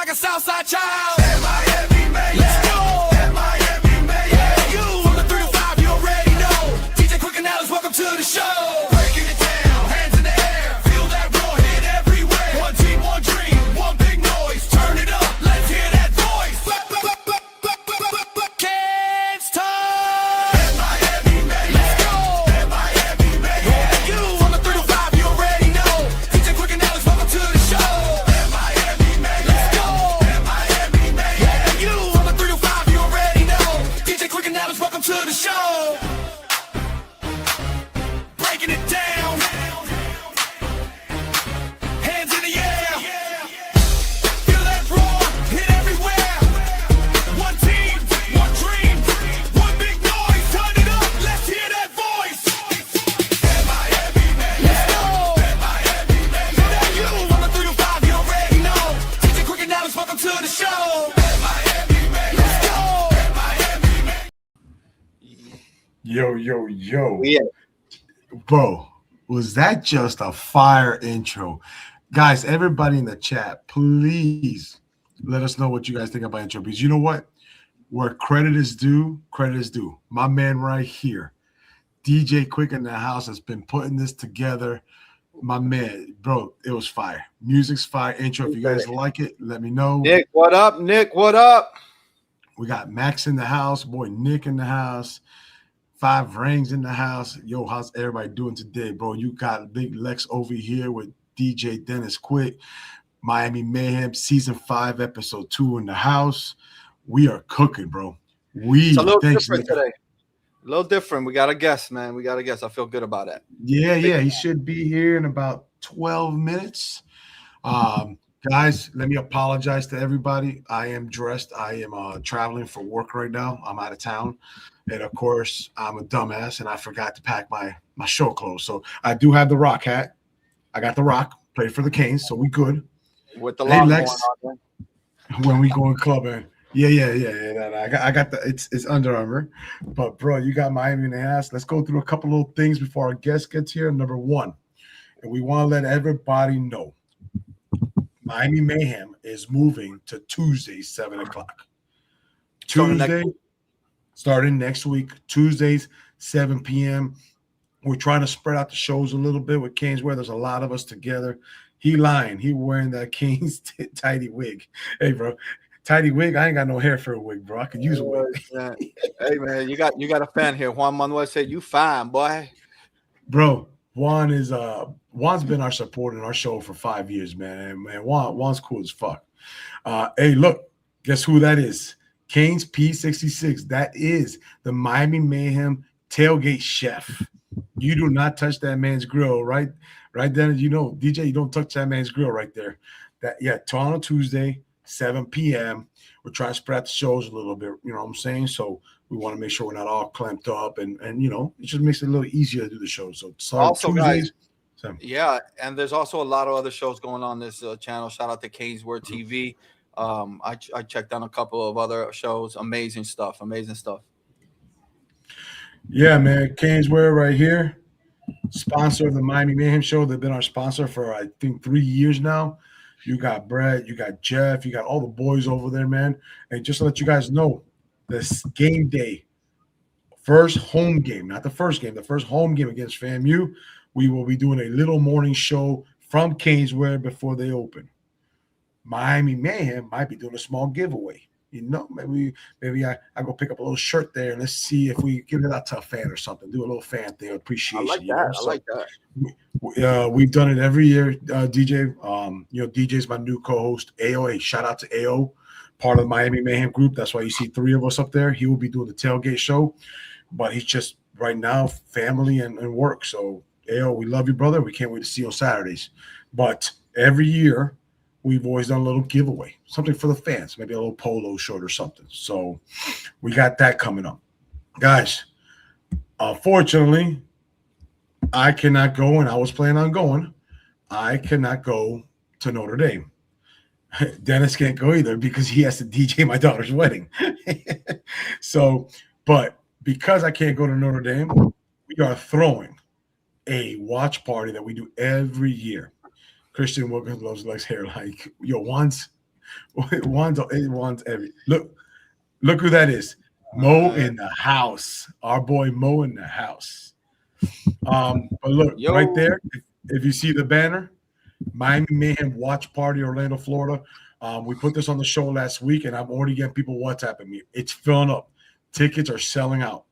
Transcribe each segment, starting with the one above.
like a Southside child. Miami Mayhem. Let's go. Miami Mayhem. You from the 3 to 5, you already know. DJ Quick and Alex, welcome to the show. Breaking it down, hands in the air. Feel that raw hit everywhere. One team, one dream, one big noise. Turn it up, let's hear that voice. Can't stop. Miami Mayhem. Let's go. Miami Mayhem. You from the 3 to 5, you already know. DJ Quick and Alex, welcome to the show. Miami Mayhem. Let's go. Miami Mayhem. You from the 3 to 5, you already know. DJ Quick and Alex, welcome to the show. Breaking it down. Hands in the air. Feel that roar, hit everywhere. One team, one dream, one big noise. Turn it up, let's hear that voice. Miami Mayhem. Let's go. Miami Mayhem. You on the 3 to 5, you already know. DJ Quick and Alex, welcome to the show. Miami Mayhem. Let's go. Miami Mayhem. Yo. Yeah. Bro, was that just a fire intro? Guys, everybody in the chat, please let us know what you guys think about intro. Because you know what? Where credit is due, credit is due. My man right here, DJ Quick in the house, has been putting this together. My man, bro, it was fire. Music's fire intro. If you guys like it, let me know. Nick, what up? Nick, what up? We got Max in the house, boy Nick in the house, 5 Rings in the house. Yo, how's everybody doing today, bro? You got Big Lex over here with DJ Dennis Quick, Miami Mayhem Season 5, Episode 2 in the house. We are cooking, bro. It's a little thanks, different Nick. today. A little different. We got a guest, man. We got a guest. I feel good about it. Yeah, he should be here in about 12 minutes. Guys, let me apologize to everybody. I am dressed. I am traveling for work right now. I'm out of town. And, of course, I'm a dumbass, and I forgot to pack my show clothes. So I do have the Rock hat. I got the Rock. Played for the Canes, so we good. With the Hey, long Lex. going on, When we go in clubbing. Yeah. I got the it's Under Armour. But bro, you got Miami in the house. Let's go through a couple little things before our guest gets here. Number one, and we want to let everybody know Miami Mayhem is moving to Tuesday, 7 o'clock. Starting next week, Tuesdays, 7 p.m. We're trying to spread out the shows a little bit with Canes where there's a lot of us together. He lying. He wearing that Canes tidy wig. Hey, bro. Tidy wig. I ain't got no hair for a wig, bro. I could use a wig. Hey, man, you got a fan here. Juan Manuel said you fine, boy. Bro, Juan's been our support in our show for 5 years, man. And man, Juan's cool as fuck. Hey, look, guess who that is? Canes P66. That is the Miami Mayhem tailgate chef. You do not touch that man's grill, right? Right then, you know, DJ, you don't touch that man's grill right there. Toronto Tuesday, 7 p.m. We're trying to spread the shows a little bit, you know what I'm saying? So we want to make sure we're not all clamped up, and you know, it just makes it a little easier to do the show. So also, Tuesdays, guys, yeah, and there's also a lot of other shows going on this channel. Shout out to Canes Word TV. I checked on a couple of other shows. Amazing stuff. Yeah, man. Caneswear right here, sponsor of the Miami Mayhem show. They've been our sponsor for, I think, 3 years now. You got Brett, you got Jeff, you got all the boys over there, man. And just to let you guys know, this game day, first home game, not the first game, the first home game against FAMU, we will be doing a little morning show from Caneswear before they open. Miami Mayhem might be doing a small giveaway. You know, maybe I go pick up a little shirt there and let's see if we give it out to a fan or something. Do a little fan thing, appreciation. I like that. We've done it every year, DJ. You know, DJ's my new co-host, AO. Hey, shout out to AO, part of the Miami Mayhem group. That's why you see 3 of us up there. He will be doing the tailgate show, but he's just right now family and work. So AO, we love you, brother. We can't wait to see you on Saturdays. But every year, we've always done a little giveaway, something for the fans, maybe a little polo shirt or something. So we got that coming up. Guys, unfortunately, I cannot go, and I was planning on going. I cannot go to Notre Dame. Dennis can't go either because he has to DJ my daughter's wedding. So, but because I can't go to Notre Dame, we are throwing a watch party that we do every year. Christian Wilkins loves Lex hair. Like, yo, Juan's One's every look who that is. Mo in the house. Our boy Mo in the house. But look Yo. right there. If you see the banner, Miami Mayhem Watch Party, Orlando, Florida. We put this on the show last week, and I'm already getting people WhatsApping me. It's filling up. Tickets are selling out.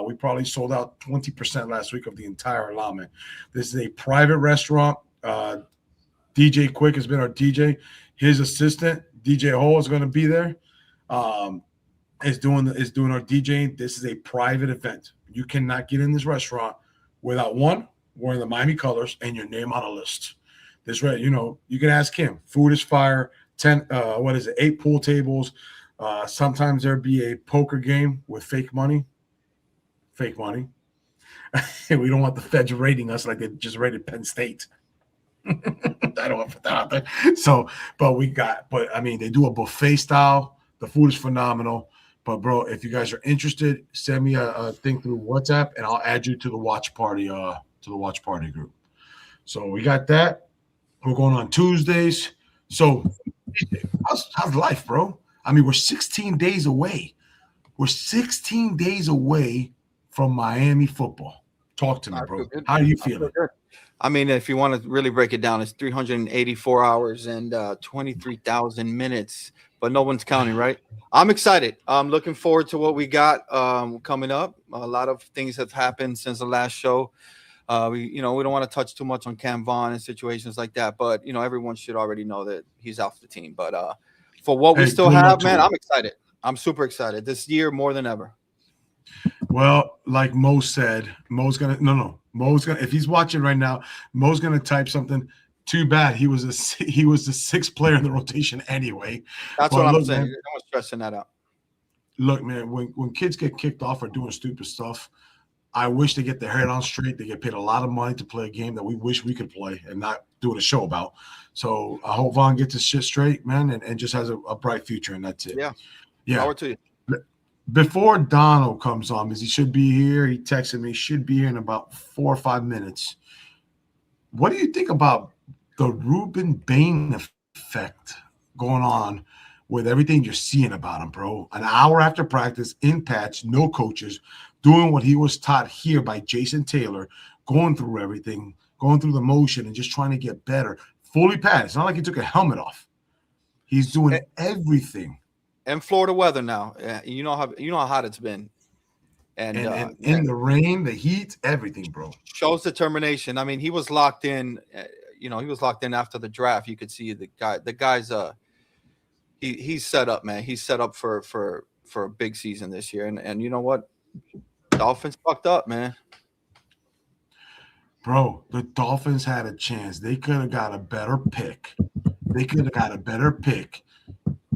We probably sold out 20% last week of the entire allotment. This is a private restaurant. DJ Quick has been our DJ. His assistant, DJ Hall, is going to be there. Is doing our DJing. This is a private event. You cannot get in this restaurant without one wearing the Miami colors and your name on a list. This right, you can ask him. Food is fire. 8 pool tables. Sometimes there'd be a poker game with fake money. We don't want the feds raiding us like they just raided Penn State. I don't want to put that out there. So, but I mean, they do a buffet style. The food is phenomenal. But bro, if you guys are interested, send me a thing through WhatsApp, and I'll add you to the watch party group. So we got that. We're going on Tuesdays. So how's life, bro? I mean, we're 16 days away. We're 16 days away from Miami football. Talk to me, bro. How are you feeling? I mean, if you want to really break it down, it's 384 hours and 23,000 minutes, but no one's counting, right? I'm excited. I'm looking forward to what we got coming up. A lot of things have happened since the last show. We don't want to touch too much on Cam Vaughn and situations like that, but everyone should already know that he's off the team. But for what we still have, man, I'm excited. I'm super excited this year more than ever. Well, like Mo said, Mo's gonna if he's watching right now, Mo's gonna type something. Too bad he was the 6th player in the rotation anyway. That's what I'm saying. No one's stressing that out. Look, man, when kids get kicked off for doing stupid stuff, I wish they get their head on straight. They get paid a lot of money to play a game that we wish we could play and not doing a show about. So I hope Vaughn gets his shit straight, man, and just has a bright future, and that's it. Yeah. Power to you. Before Donno comes on, because he should be here, he texted me, should be here in about 4 or 5 minutes. What do you think about the Ruben Bain effect going on with everything you're seeing about him, bro? An hour after practice, in patch, no coaches, doing what he was taught here by Jason Taylor, going through everything, going through the motion and just trying to get better. Fully padded. It's not like he took a helmet off. He's doing everything. And Florida weather now. You know how hot it's been. And in the rain, the heat, everything, bro. Shows determination. I mean, he was locked in. He was locked in after the draft. You could see the guy's he's set up, man. He's set up for a big season this year. And you know what? Dolphins fucked up, man. Bro, the Dolphins had a chance. They could have got a better pick.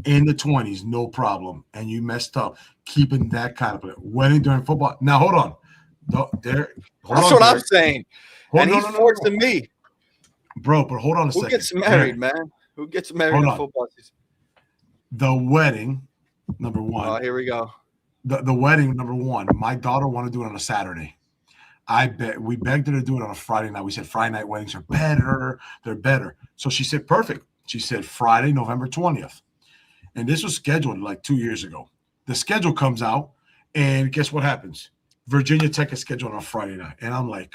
In the 20s, no problem. And you messed up keeping that kind of play. Winning during football. Now, hold on. That's what I'm saying. He's forcing me. Bro, but hold on a second. Who gets married, man? Who gets married in football season? The wedding, number one. Oh, here we go. The wedding, number one. My daughter wanted to do it on a Saturday. We begged her to do it on a Friday night. We said Friday night weddings are better. They're better. So she said, perfect. She said Friday, November 20th. And this was scheduled like 2 years ago. The schedule comes out, and guess what happens? Virginia Tech is scheduled on Friday night. And I'm like,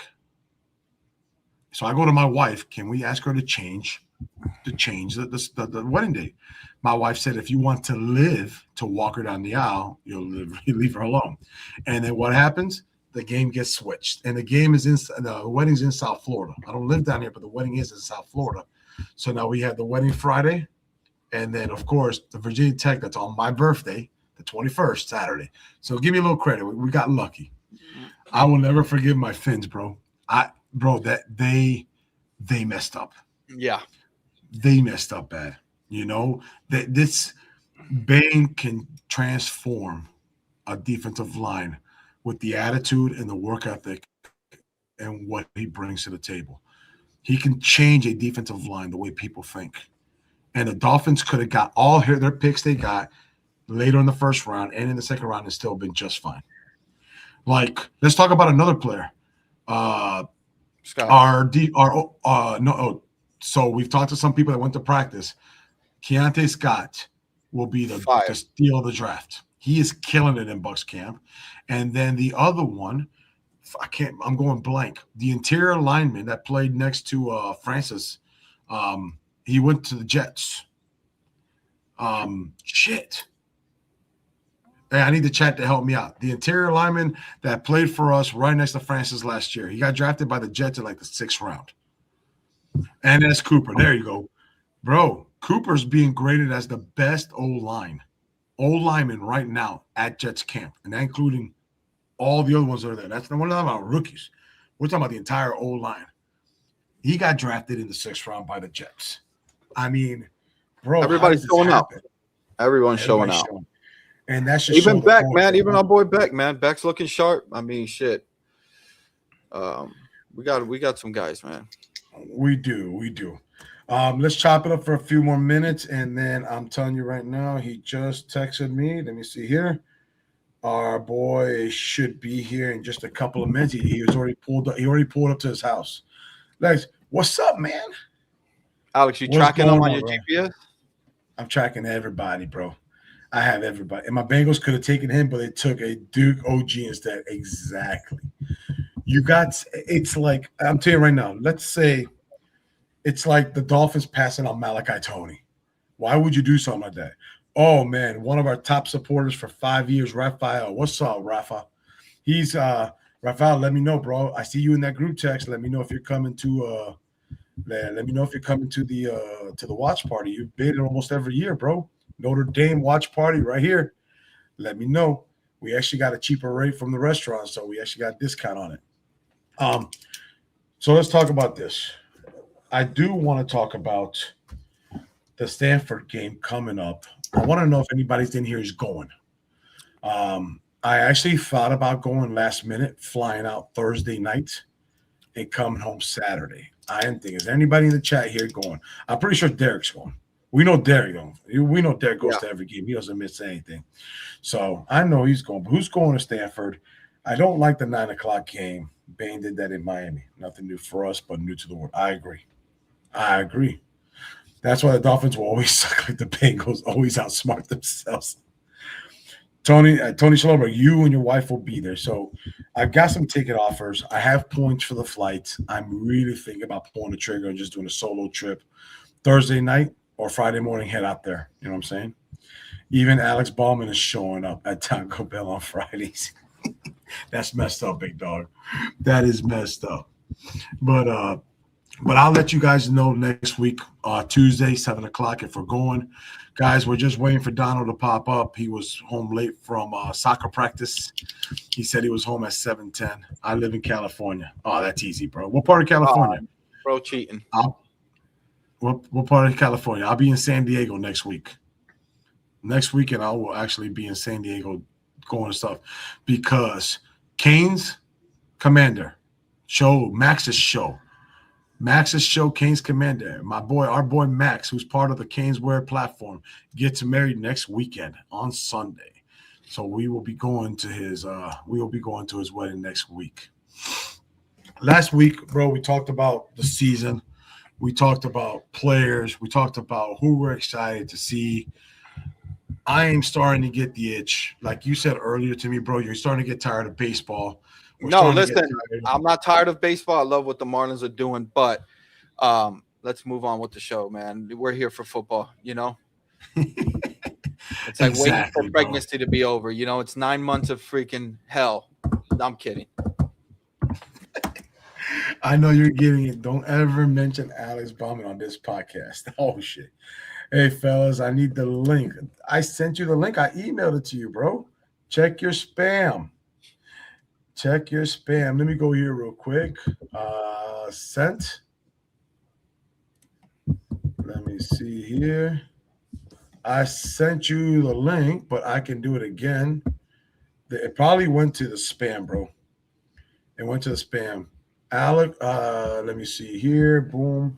so I go to my wife, can we ask her to change the wedding date? My wife said, if you want to live to walk her down the aisle, you leave her alone. And then what happens? The game gets switched. And the wedding's in South Florida. I don't live down here, but the wedding is in South Florida. So now we have the wedding Friday. And then, of course, the Virginia Tech, that's on my birthday, the 21st, Saturday. So give me a little credit. We got lucky. I will never forgive my Finns, bro. That they messed up. Yeah. They messed up bad. That this Bain can transform a defensive line with the attitude and the work ethic and what he brings to the table. He can change a defensive line the way people think. And the Dolphins could have got all their picks they got later in the first round and in the second round and still been just fine. Like, let's talk about another player. So we've talked to some people that went to practice. Keontae Scott will be the Fire. steal of the draft. He is killing it in Bucks camp. And then the other one, I'm going blank. The interior lineman that played next to Francis, he went to the Jets. Shit. Hey, I need the chat to help me out. The interior lineman that played for us right next to Francis last year. He got drafted by the Jets in like the 6th round. And that's Cooper. There you go. Bro, Cooper's being graded as the best O-lineman right now at Jets camp. And that including all the other ones that are there. That's the one about rookies. We're talking about the entire O-line. He got drafted in the 6th round by the Jets. I mean, bro, everybody's showing up. Everyone's showing out. And that's just even Beck, man. Even our boy Beck, man. Beck's looking sharp. I mean, shit. We got some guys, man. We do. Let's chop it up for a few more minutes, and then I'm telling you right now, he just texted me. Let me see here. Our boy should be here in just a couple of minutes. He was already pulled up. He already pulled up to his house. Lex, what's up, man? Alex, you tracking them on your GPS? I'm tracking everybody, bro. I have everybody. And my Bengals could have taken him, but they took a Duke OG instead. Exactly. It's like, I'm telling you right now, let's say it's like the Dolphins passing on Malachi Tony. Why would you do something like that? Oh, man, one of our top supporters for 5 years, Raphael. What's up, Rafa? He's Raphael, let me know, bro. I see you in that group text. Let me know if you're coming to let me know if you're coming to the watch party. You've been almost every year, bro. Notre Dame watch party right here. Let me know. We actually got a cheaper rate from the restaurant, so we actually got a discount on it. So let's talk about this. I do want to talk about the Stanford game coming up. I want to know if anybody's in here is going. I actually thought about going last minute, flying out Thursday night and coming home Saturday. I didn't think, is there anybody in the chat here going? I'm pretty sure Derek's going. We know Derek, though. We know Derek goes to every game. He doesn't miss anything. So I know he's going. But who's going to Stanford? I don't like the 9 o'clock game. Bain did that in Miami. Nothing new for us, but new to the world. I agree. That's why the Dolphins will always suck like the Bengals, always outsmart themselves. Tony Schloberg, you and your wife will be there. So I've got some ticket offers. I have points for the flights. I'm really thinking about pulling the trigger and just doing a solo trip Thursday night or Friday morning, head out there. You know what I'm saying? Even Alex Ballman is showing up at Taco Bell on Fridays. That's messed up, big dog. That is messed up. But I'll let you guys know next week, Tuesday, 7 o'clock, if we're going. Guys, we're just waiting for Donno to pop up. He was home late from soccer practice. He said he was home at 7:10. I live in California. Oh, that's easy, bro. What part of California? Bro, cheating. What part of California? I'll be in San Diego next week. Next weekend, I will actually be in San Diego going to stuff because Kane's Commander show, Max's show, Kane's Commander. Our boy Max, who's part of the Kane's Wear platform, gets married next weekend on Sunday. So we will be going to his wedding next week. Last week, bro, we talked about the season. We talked about players. We talked about who we're excited to see. I am starting to get the itch. Like you said earlier to me, bro, you're starting to get tired of baseball. No, listen, I'm not tired of baseball. I love what the Marlins are doing, but let's move on with the show, man. We're here for football, you know? It's like waiting for pregnancy to be over. You know, it's 9 months of freaking hell. I'm kidding. I know you're giving it. Don't ever mention Alex Bauman on this podcast. Oh, shit. Hey, fellas, I need the link. I sent you the link. I emailed it to you, bro. Check your spam. Check your spam. Let me go here real quick. Sent. Let me see here. I sent you the link, but I can do it again. It probably went to the spam, bro. It went to the spam. Alec, let me see here. Boom.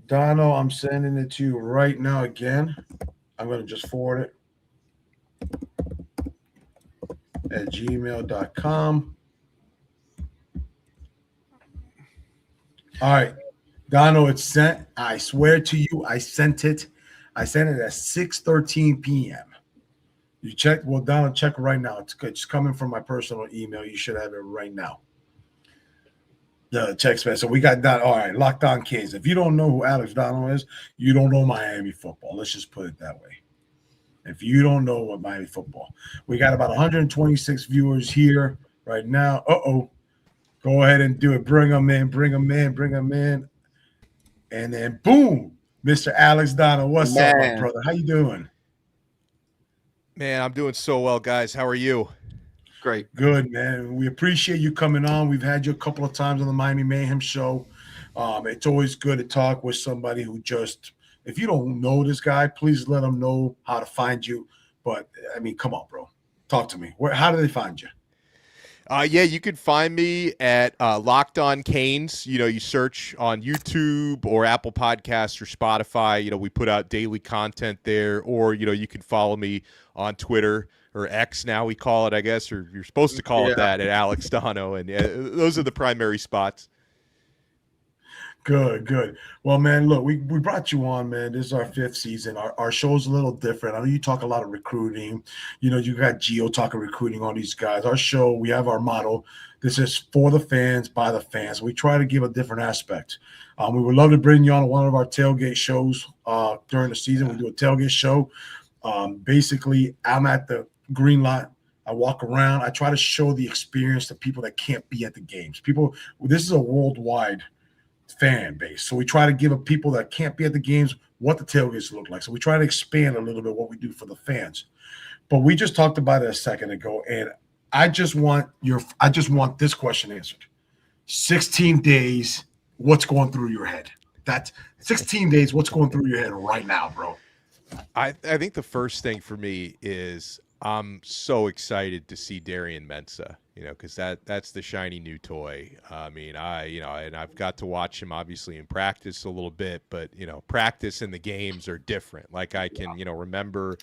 Donno, I'm sending it to you right now again. I'm going to just forward it at gmail.com. All right. Donno, it's sent. I swear to you, I sent it. I sent it at 6:13 p.m. You check? Well, Donald, check right now. It's coming from my personal email. You should have it right now. The text message. So we got Don. All right, Locked On Kings. If you don't know who Alex Donno is, you don't know Miami football. Let's just put it that way. If you don't know what Miami football, we got about 126 viewers here right now. Go ahead and do it. Bring them in. Bring them in. Bring them in. And then boom, Mr. Alex Donno. What's up, my brother? How you doing? Man, I'm doing so well, guys. How are you? Great. Good, man. We appreciate you coming on. We've had you a couple of times on the Miami Mayhem show. It's always good to talk with somebody who just, if you don't know this guy, please let them know how to find you. But, I mean, come on, bro. Talk to me. How do they find you? Yeah, you can find me at Locked On Canes. You know, you search on YouTube or Apple Podcasts or Spotify. We put out daily content there. Or, you can follow me on Twitter or X now we call it, I guess, or you're supposed to call it that, at Alex Donno. And those are the primary spots. Good. Well, man, look, we brought you on, man. This is our 5th season. Our show's a little different. I know you talk a lot of recruiting. You got Gio talking recruiting, all these guys. Our show, we have our motto. This is for the fans, by the fans. We try to give a different aspect. We would love to bring you on one of our tailgate shows during the season. We do a tailgate show. Basically, I'm at the green lot. I walk around. I try to show the experience to people that can't be at the games. This is a worldwide fan base. So we try to give people that can't be at the games what the tailgates look like. So we try to expand a little bit what we do for the fans. But we just talked about it a second ago, and I just want this question answered. 16 days, what's going through your head? That's 16 days, what's going through your head right now, bro? I think the first thing for me is I'm so excited to see Darian Mensah, because that's the shiny new toy. I mean, and I've got to watch him obviously in practice a little bit, but, practice and the games are different. Like I can, remember,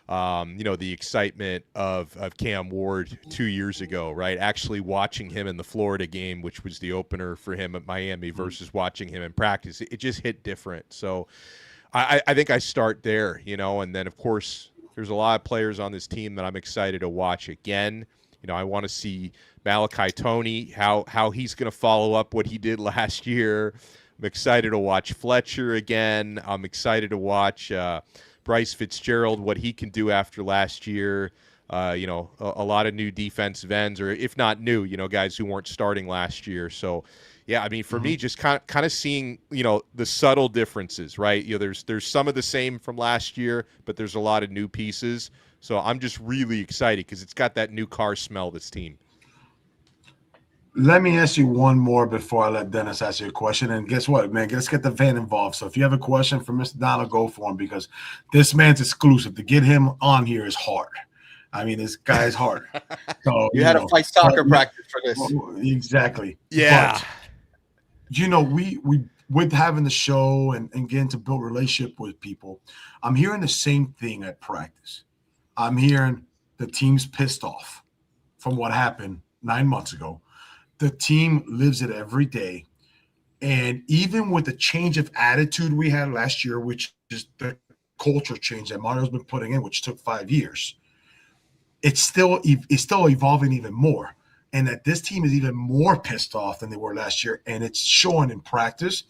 the excitement of Cam Ward 2 years ago, right? Actually watching him in the Florida game, which was the opener for him at Miami, versus watching him in practice. It just hit different. So I think I start there, and then of course there's a lot of players on this team that I'm excited to watch again. I want to see Malachi Toney, how he's going to follow up what he did last year. I'm excited to watch Fletcher again. I'm excited to watch Bryce Fitzgerald, what he can do after last year. A lot of new defensive ends, or if not new, guys who weren't starting last year. So, yeah, I mean, for me, just kind of seeing, the subtle differences, right? There's some of the same from last year, but there's a lot of new pieces. So I'm just really excited because it's got that new car smell, this team. Let me ask you one more before I let Dennis ask you a question. And guess what, man? Let's get the fan involved. So if you have a question for Mr. Donald, go for him, because this man's exclusive. To get him on here is hard. I mean, this guy's hard. So you had to fight soccer practice for this. Exactly. Yeah. But, we with having the show and getting to build relationship with people, I'm hearing the same thing at practice. I'm hearing the team's pissed off from what happened 9 months ago. The team lives it every day. And even with the change of attitude we had last year, which is the culture change that Mario's been putting in, which took 5 years, it's still evolving even more. And that this team is even more pissed off than they were last year. And it's showing in practice.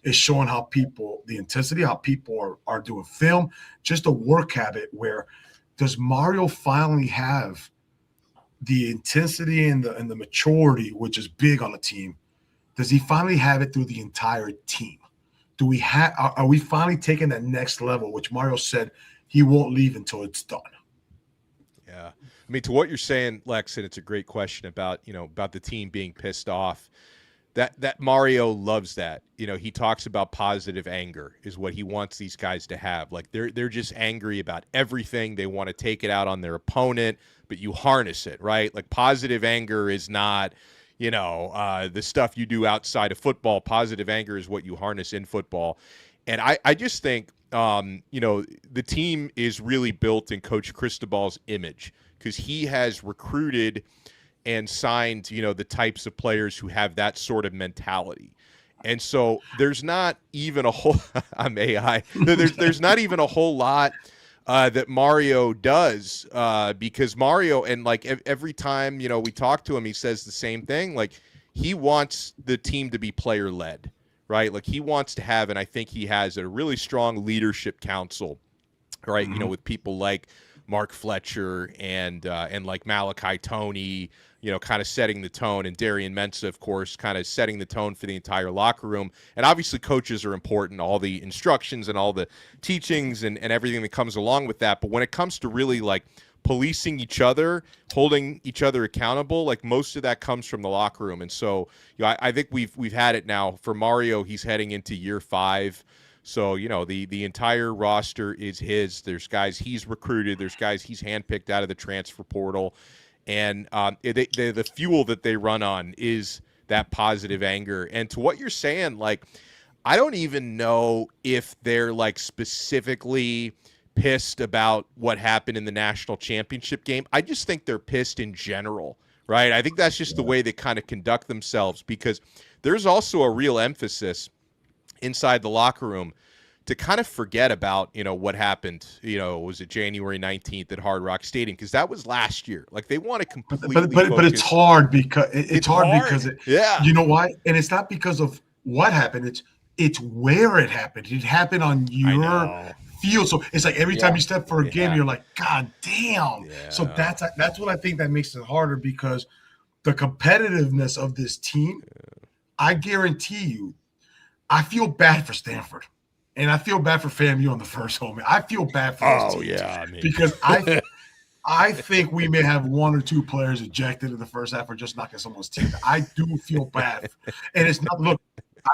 It's showing how the intensity, how people are doing film, just a work habit where does Mario finally have the intensity and the maturity, which is big on the team? Does he finally have it through the entire team? Are we finally taking that next level, which Mario said he won't leave until it's done? Yeah. I mean, to what you're saying, Lex, and it's a great question about the team being pissed off. That Mario loves that. He talks about positive anger is what he wants these guys to have. Like they're just angry about everything. They want to take it out on their opponent, but you harness it, right? Like positive anger is not, the stuff you do outside of football. Positive anger is what you harness in football. And I just think, the team is really built in Coach Cristobal's image, because he has recruited and signed, the types of players who have that sort of mentality. And so there's not even a whole I'm AI. There's not even a whole lot that Mario does because Mario, and like every time, you know, we talk to him, he says the same thing. Like, he wants the team to be player led, right? Like, he wants to have, and I think he has a really strong leadership council, right? You know, with people like Mark Fletcher and like Malachi Toney, you know, kind of setting the tone, and Darian Mensah, of course, kind of setting the tone for the entire locker room. And obviously coaches are important, all the instructions and all the teachings and everything that comes along with that. But when it comes to really like policing each other, holding each other accountable, like most of that comes from the locker room. And so, you know, I think we've had it now. For Mario, he's heading into year 5. So, you know, the entire roster is his. There's guys he's recruited. There's guys he's handpicked out of the transfer portal. And the fuel that they run on is that positive anger. And to what you're saying, like, I don't even know if they're like specifically pissed about what happened in the national championship game. I just think they're pissed in general, right? I think that's just the way they kind of conduct themselves, because there's also a real emphasis inside the locker room to kind of forget about, you know, what happened, you know, was it January 19th at Hard Rock Stadium? Because that was last year. Like, they want to completely but it's hard because it's hard because yeah, you know why? And it's not because of what happened. It's where it happened. It happened on your field. So it's like every time you step for a game, you're like, God damn. Yeah. So that's what I think that makes it harder, because the competitiveness of this team, I guarantee you, I feel bad for Stanford. And I feel bad for FAMU on the first home. I feel bad for those teams. I mean. Because I think we may have 1 or 2 players ejected in the first half for just knocking someone's teeth. I do feel bad. And it's not – look,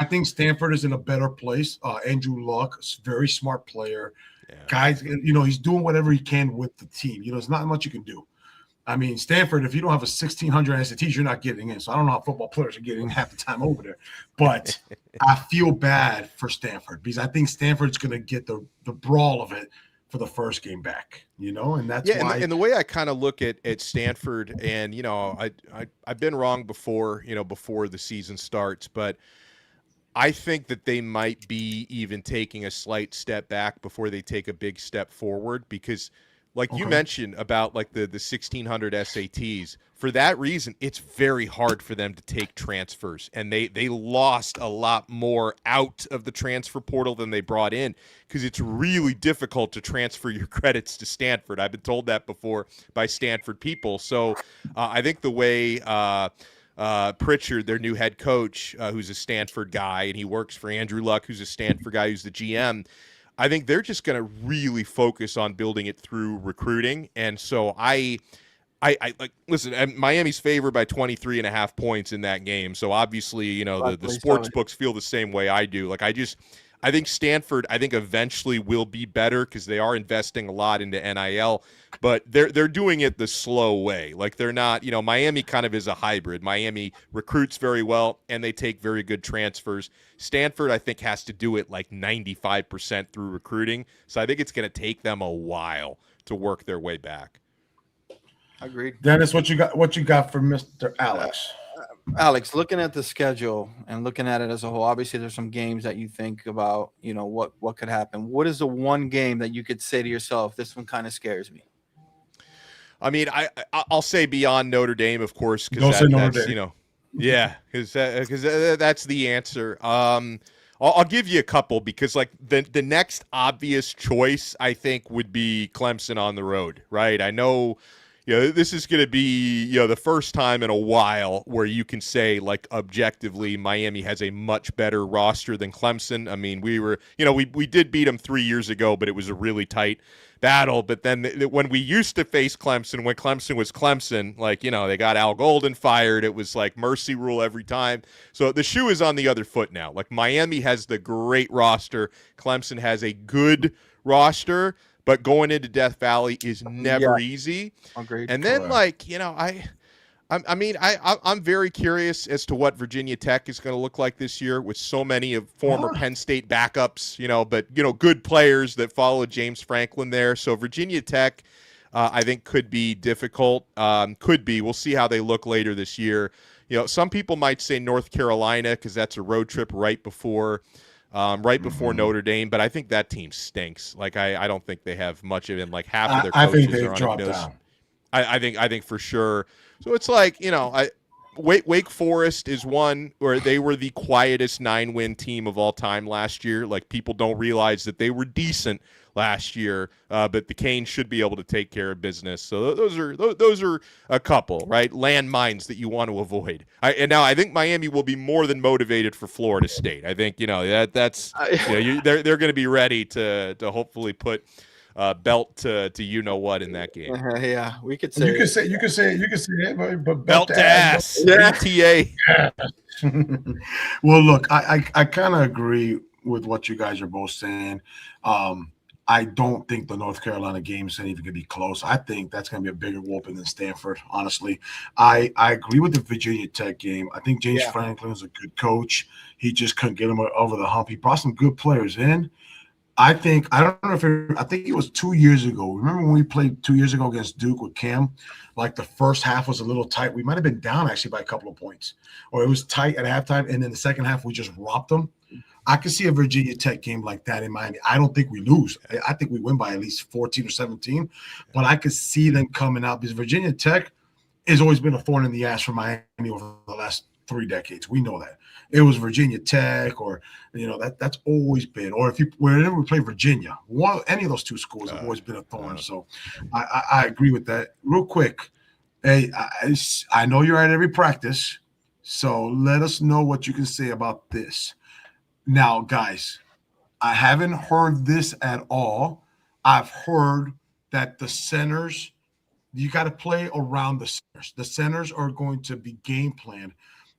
I think Stanford is in a better place. Andrew Luck, very smart player. Yeah. Guys, you know, he's doing whatever he can with the team. You know, there's not much you can do. I mean, Stanford, if you don't have a 1,600 SATs, you're not getting in. So I don't know how football players are getting half the time over there. But I feel bad for Stanford, because I think Stanford's going to get the brawl of it for the first game back, you know, and that's why. And the way I kind of look at Stanford, and, you know, I've been wrong before, you know, before the season starts, but I think that they might be even taking a slight step back before they take a big step forward, because – like you mentioned about like the 1,600 SATs, for that reason, it's very hard for them to take transfers. And they lost a lot more out of the transfer portal than they brought in, because it's really difficult to transfer your credits to Stanford. I've been told that before by Stanford people. So I think the way Pritchard, their new head coach, who's a Stanford guy, and he works for Andrew Luck, who's a Stanford guy, who's the GM, I think they're just going to really focus on building it through recruiting. And so I like, listen, Miami's favored by 23.5 points in that game. So obviously, you know, the sports books feel the same way I do. Like, I think Stanford, I think eventually will be better, because they are investing a lot into NIL, but they're doing it the slow way. Like, they're not, you know, Miami kind of is a hybrid. Miami recruits very well, and they take very good transfers. Stanford, I think, has to do it like 95% through recruiting. So I think it's going to take them a while to work their way back. Agreed. Dennis, what you got for Mr. Alex? Alex, looking at the schedule and looking at it as a whole, obviously there's some games that you think about, you know, what could happen. What is the one game that you could say to yourself, this one kind of scares me? I mean, I'll say beyond Notre Dame, of course, because that's, you know, yeah, because that's the answer. I'll give you a couple, because like the next obvious choice, I think, would be Clemson on the road, right? I know, you know, this is going to be, you know, the first time in a while where you can say, like, objectively, Miami has a much better roster than Clemson. I mean, we did beat them 3 years ago, but it was a really tight battle. But then when we used to face Clemson, when Clemson was Clemson, like, you know, they got Al Golden fired. It was like mercy rule every time. So the shoe is on the other foot now. Like, Miami has the great roster. Clemson has a good roster. But going into Death Valley is never easy. Agreed. And then, like, you know, I'm very curious as to what Virginia Tech is going to look like this year, with so many of former Penn State backups, you know, but, you know, good players that follow James Franklin there. So Virginia Tech, I think, could be difficult. Could be. We'll see how they look later this year. some people might say North Carolina because that's a road trip right before Notre Dame, but I think that team stinks. Like I don't think they have much of it. Like half of their I think coaches they are on dropped down. I think for sure. So it's like, Wake Forest is one where they were the quietest 9-win team of all time last year. Like people don't realize that they were decent last year, but the Canes should be able to take care of business. So those are a couple, right? Landmines that you want to avoid. And now I think Miami will be more than motivated for Florida State. I think that's they're going to be ready to hopefully put belt to what in that game. Yeah, we could say you could say it, but belt to ass. Yeah. BTA. Well, look, I kind of agree with what you guys are both saying. I don't think the North Carolina game is even going to be close. I think that's going to be a bigger whooping than Stanford, honestly. I agree with the Virginia Tech game. I think James Franklin is a good coach. He just couldn't get him over the hump. He brought some good players in. I think it was 2 years ago. Remember when we played 2 years ago against Duke with Cam? Like the first half was a little tight. We might have been down actually by a couple of points, or it was tight at halftime, and then the second half we just robbed them. I could see a Virginia Tech game like that in Miami. I don't think we lose. I think we win by at least 14 or 17, but I could see them coming out because Virginia Tech has always been a thorn in the ass for Miami over the last 3 decades. We know that. It was Virginia Tech, or that's always been. Or whenever we play Virginia, any of those two schools have always been a thorn. So I agree with that. Real quick, hey, I know you're at every practice, so let us know what you can say about this. Now, guys, I haven't heard this at all. I've heard that the centers, you got to play around the centers. The centers are going to be game planned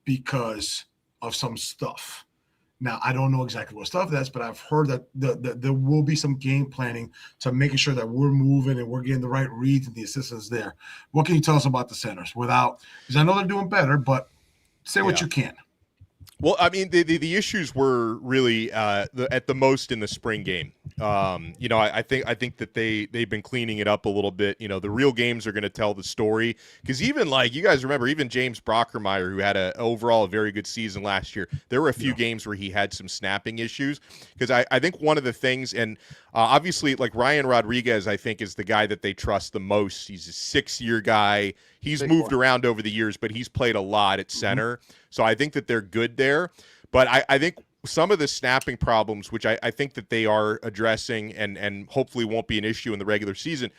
because of some stuff. Now, I don't know exactly what stuff that's, but I've heard that there will be some game planning to making sure that we're moving and we're getting the right reads and the assistance there. What can you tell us about the centers because I know they're doing better, but say what you can. Well, I mean, the issues were really at the most in the spring game. I think that they've been cleaning it up a little bit. The real games are going to tell the story because even like you guys remember, even James Brockermeyer, who had overall a very good season last year, there were a few games where he had some snapping issues. Because I think one of the things, and obviously like Ryan Rodriguez, I think is the guy that they trust the most. He's a 6-year guy. He's moved around over the years, but he's played a lot at center. So I think that they're good there. But I think some of the snapping problems, which I think that they are addressing and hopefully won't be an issue in the regular season,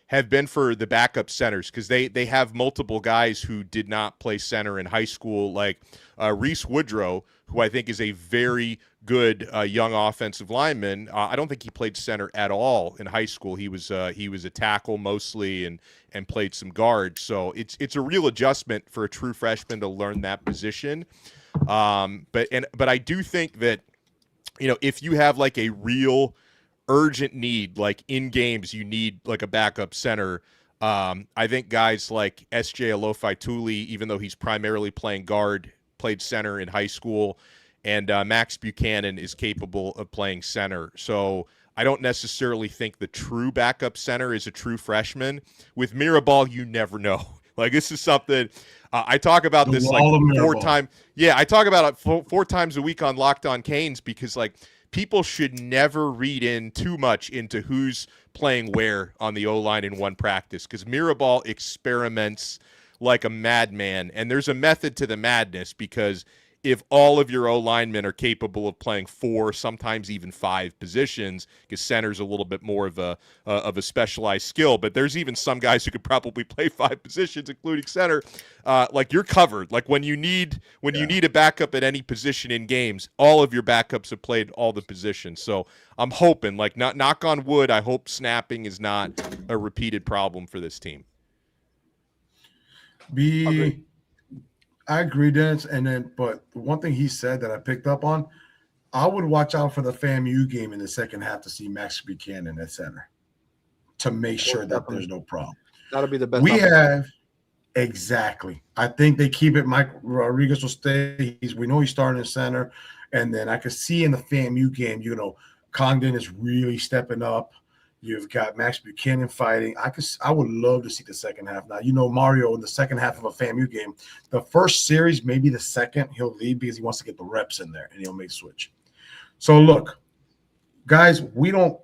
have been for the backup centers because they have multiple guys who did not play center in high school, like Reese Woodrow, who I think is a very good young offensive lineman. I don't think he played center at all in high school. He was a tackle mostly and played some guard. So it's a real adjustment for a true freshman to learn that position. But I do think that if you have like a real urgent need, like in games you need like a backup center. I think guys like S.J. Alofa-Tuli, even though he's primarily playing guard, played center in high school, and Max Buchanan is capable of playing center. So I don't necessarily think the true backup center is a true freshman. With Mirabal, you never know. Like this is something I talk about this like 4 times. Yeah, I talk about it 4 times a week on Locked On Canes because like people should never read in too much into who's playing where on the O-line in one practice because Mirabal experiments like a madman, and there's a method to the madness because if all of your O-linemen are capable of playing 4, sometimes even 5 positions, because center's a little bit more of a specialized skill, but there's even some guys who could probably play 5 positions, including center. Like you're covered. Like when you need a backup at any position in games, all of your backups have played all the positions. So I'm hoping, like not knock on wood, I hope snapping is not a repeated problem for this team. I agree, Dennis. But the one thing he said that I picked up on, I would watch out for the FAMU game in the second half to see Max Buchanan at center to make sure that there's no problem. That'll be the best. Exactly. I think they keep it. Mike Rodriguez will stay. We know he's starting in center, and then I could see in the FAMU game, Congdon is really stepping up. You've got Max Buchanan fighting. I would love to see the second half. Now, you know, Mario in the second half of a FAMU game, the first series, maybe the second, he'll leave because he wants to get the reps in there and he'll make switch. So look, guys, we don't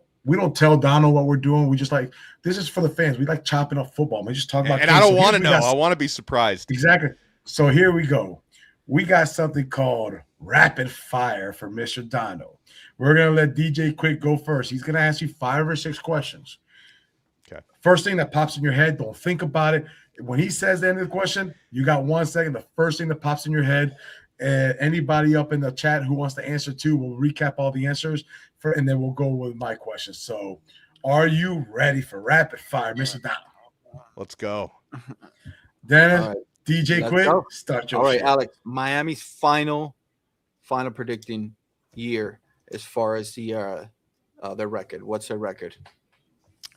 tell Donno what we're doing. We just like, this is for the fans. We like chopping up football. We just talk about and I don't want to know. I want to be surprised. Exactly. So here we go. We got something called rapid fire for Mr. Donno. We're going to let DJ Quick go first. He's going to ask you 5 or 6 questions. Okay. First thing that pops in your head, don't think about it. When he says the end of the question, you got 1 second. The first thing that pops in your head, and anybody up in the chat who wants to answer too, we'll recap all the answers and then we'll go with my questions. So are you ready for rapid fire, Mr. Donno? Let's go. Then DJ Quick, go. start your All right, shit. Alex, Miami's final predicting year as far as their record. What's their record?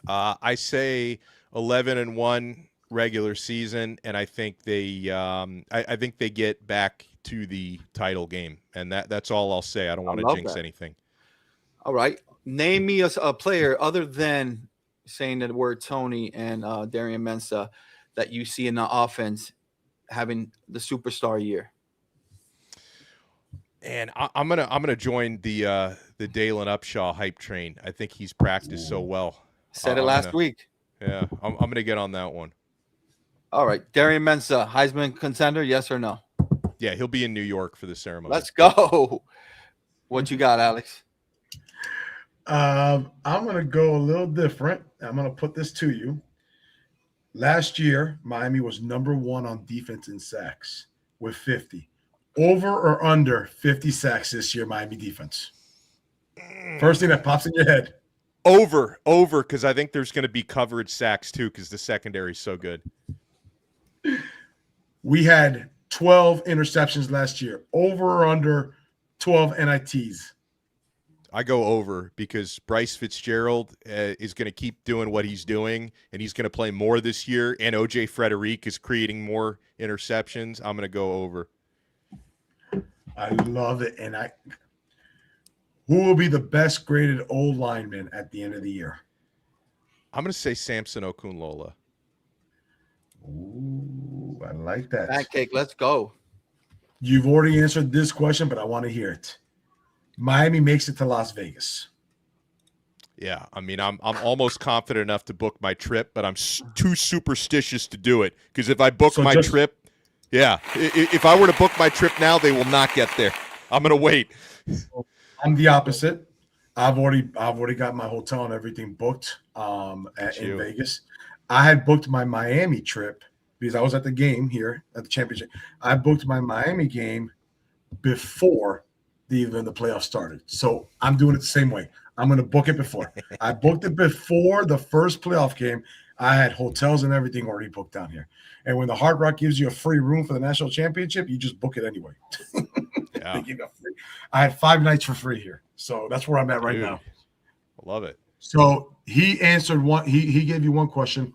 I say 11-1 regular season, and I think they I think they get back to the title game, and that's all I'll say. I don't want to jinx anything. All right, name me a player other than saying the word Tony and Darian Mensah that you see in the offense having the superstar year. And I'm gonna join the Dalen Upshaw hype train. I think he's practiced so well. Said it last week. Yeah, I'm gonna get on that one. All right, Darian Mensah, Heisman contender, yes or no? Yeah, he'll be in New York for the ceremony. Let's go. What you got, Alex? I'm gonna go a little different. I'm gonna put this to you. Last year, Miami was number 1 on defense in sacks with 50. Over or under 50 sacks this year, Miami defense? First thing that pops in your head. Over, because I think there's going to be coverage sacks too, because the secondary is so good. We had 12 interceptions last year. Over or under 12 NITs? I go over because Bryce Fitzgerald is going to keep doing what he's doing, and he's going to play more this year, and O.J. Frederick is creating more interceptions. I'm going to go over. I love it. And who will be the best graded old lineman at the end of the year? I'm going to say Samson Okunlola. Ooh, I like that. Pancake, let's go. You've already answered this question, but I want to hear it. Miami makes it to Las Vegas. Yeah, I mean, I'm almost confident enough to book my trip, but I'm too superstitious to do it, because if I book trip, yeah, if I were to book my trip now, they will not get there. I'm gonna wait. I'm the opposite. I've already got my hotel and everything booked in Vegas. I had booked my Miami trip because I was at the game here at the championship. I booked my Miami game before the playoffs started. So I'm doing it the same way. I'm going to book it before. I booked it before the first playoff game. I had hotels and everything already booked down here. And when the Hard Rock gives you a free room for the national championship, you just book it anyway. Yeah. I had 5 nights for free here. So that's where I'm at right now. I love it. So he answered one. He gave you one question.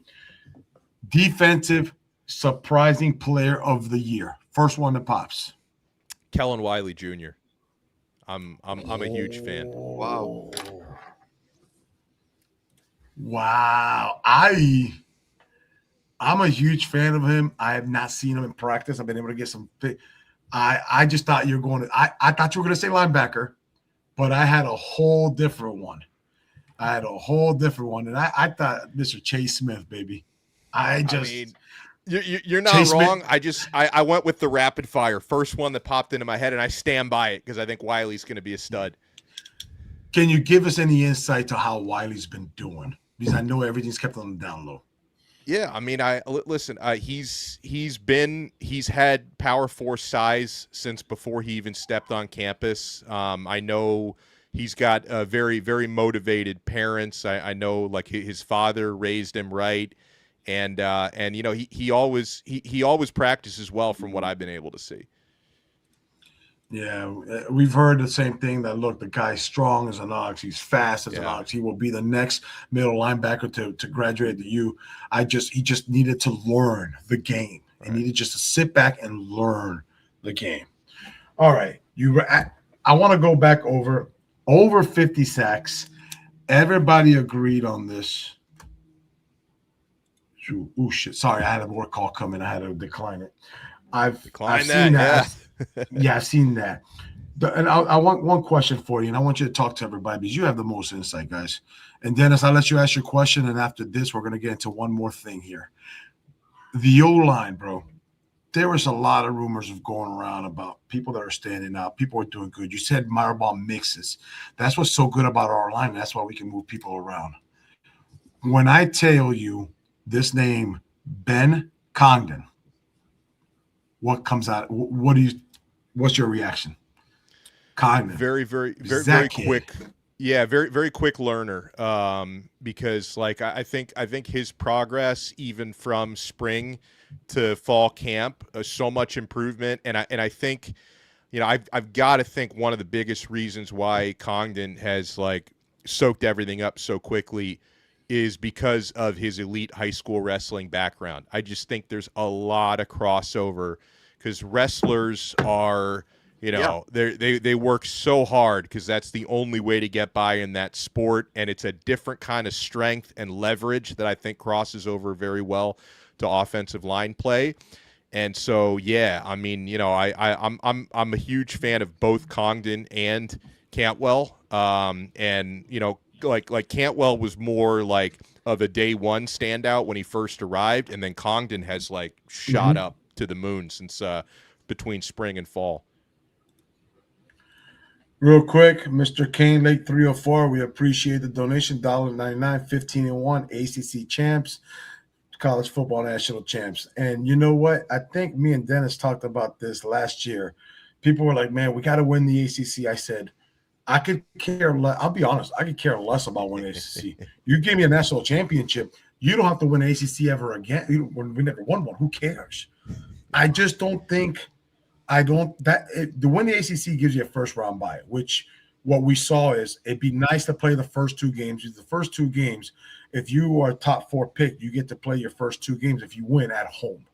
Defensive surprising player of the year. First one that pops. Kellen Wiley Jr. I'm a huge fan. Wow. I'm a huge fan of him. I have not seen him in practice. I've been able to get some. I just thought you were going to. I thought you were going to say linebacker, but I had a whole different one. And I thought Mr. Chase Smith, baby. I mean, you're not wrong. I went with the rapid fire first one that popped into my head, and I stand by it because I think Wiley's going to be a stud. Can you give us any insight to how Wiley's been doing? Because I know everything's kept on the down low. Yeah, I mean, listen. He's had power force size since before he even stepped on campus. I know he's got very, very motivated parents. I know, like, his father raised him right, and you know, he always practices well from what I've been able to see. Yeah, we've heard the same thing, that look, the guy's strong as an ox, he's fast as an ox, he will be the next middle linebacker to graduate to U. He just needed to learn the game. Right. He needed just to sit back and learn the game. All right, I want to go back over 50 sacks. Everybody agreed on this. Oh shit! Sorry, I had a work call coming. I had to decline it. I've Decline seen that. that. Yeah, I've seen that. And I want one question for you, and I want you to talk to everybody because you have the most insight, guys. And Dennis, I'll let you ask your question, and after this, we're going to get into one more thing here. The O-line, bro. There was a lot of rumors of going around about people that are standing out. People are doing good. You said Maribel mixes. That's what's so good about our line. That's why we can move people around. When I tell you this name, Ben Congdon, what comes out? What's your reaction? Congdon. Very quick. Yeah, very quick learner. Because like I think his progress even from spring to fall camp, so much improvement, and I think, you know, I've got to think one of the biggest reasons why Congdon has like soaked everything up so quickly is because of his elite high school wrestling background. I just think there's a lot of crossover because wrestlers are, you know, they work so hard because that's the only way to get by in that sport, and it's a different kind of strength and leverage that I think crosses over very well to offensive line play. And so, yeah, I mean, you know, I'm a huge fan of both Congdon and Cantwell. And you know, like Cantwell was more like of a day one standout when he first arrived, and then Congdon has like shot up to the moon since between spring and fall. Real quick, Mr. Kane Lake 304, we appreciate the donation. $1.99, 15-1, ACC champs, college football national champs. And you know what? I think me and Dennis talked about this last year. People were like, man, we got to win the ACC. I said, I could care less. I'll be honest. I could care less about winning ACC. You give me a national championship, you don't have to win ACC ever again. We never won one. Who cares? I just don't think the win the ACC gives you a first round bye, which what we saw is it'd be nice to play the first two games. The first two games, if you are a top 4 pick, you get to play your first 2 games if you win at home,